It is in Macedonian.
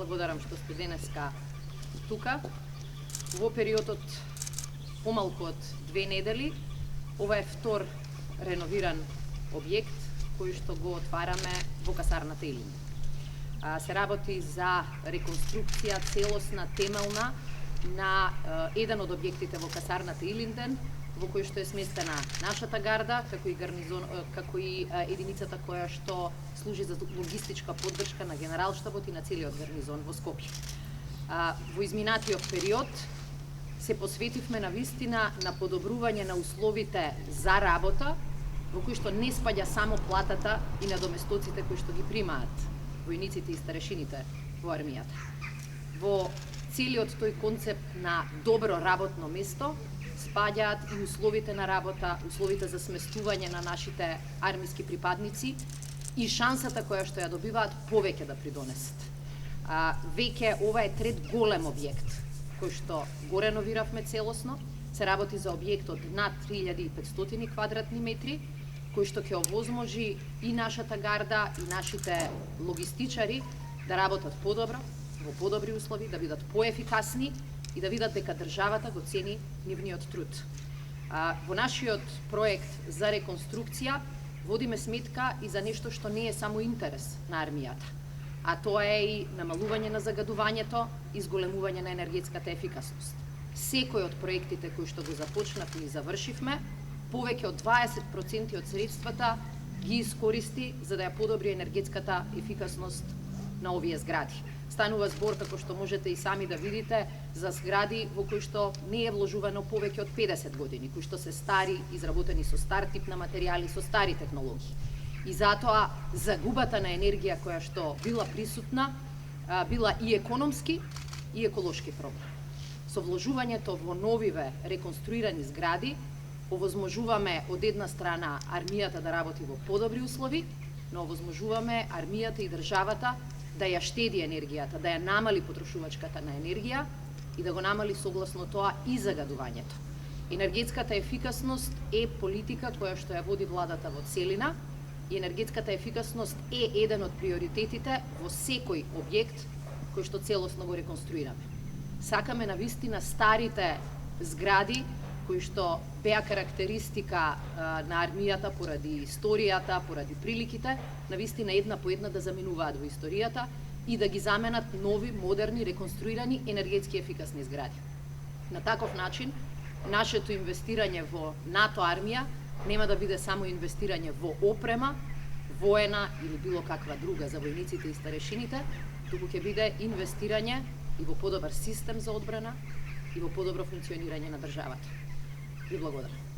благодарам што сте денеска тука. Во периодот помалку од 2 недели, ова е втор реновиран објект кој што го отвараме во касарната Илинден. Се работи за реконструкција целосна, темелна на еден од објектите во касарната Илинден, во кој што е сместена нашата гарда, како и единицата која што служи за логистичка поддршка на Генералштабот и на целиот гарнизон во Скопје. Во изминатиот период се посветивме на вистина на подобрување на условите за работа, во кои што не спаѓа само платата и надоместоците кои што ги примаат војниците и старешините во армијата. Во целиот тој концепт на добро работно место спаѓаат и условите на работа, условите за сместување на нашите армиски припадници и шансата која што ја добиваат повеќе да придонесат. Веќе ова е трет голем објект кој што го реновиравме целосно. Се работи за објект од над 3500 квадратни метри, кој што ќе овозможи и нашата гарда и нашите логистичари да работат подобро, во подобри услови, да бидат поефикасни и да видат дека државата го цени нивниот труд. Во нашиот проект за реконструкција водиме сметка и за нешто што не е само интерес на армијата, а тоа е и намалување на загадувањето и зголемување на енергетската ефикасност. Секој од проектите кои што го започнавме и завршивме, повеќе од 20% од средствата ги искористи за да ја подобри енергетската ефикасност на овие згради. Станува збор, како што можете и сами да видите, за згради во кои што не е вложувано повеќе од 50 години, кои што се стари, изработени со стар тип на материјали, со стари технологии. И затоа загубата на енергија која што била присутна, била и економски и еколошки проблем. Со вложувањето во новиве реконструирани згради, овозможуваме од една страна армијата да работи во подобри услови, но овозможуваме армијата и државата да ја штеди енергијата, да ја намали потрошувачката на енергија и да го намали согласно тоа и загадувањето. Енергетската ефикасност е политика која што ја води владата во целина и енергетската ефикасност е еден од приоритетите во секој објект кој што целосно го реконструираме. Сакаме на вистина старите згради кои што беа карактеристика на армијата поради историјата, поради приликите, на вистина една по една да заминуваат во историјата и да ги заменат нови, модерни, реконструирани, енергетски ефикасни згради. На таков начин, нашето инвестирање во НАТО армија нема да биде само инвестирање во опрема, воена или било каква друга за војниците и старешините, туку ќе биде инвестирање и во подобар систем за одбрана и во подобро функционирање на државата. Ви благодарам.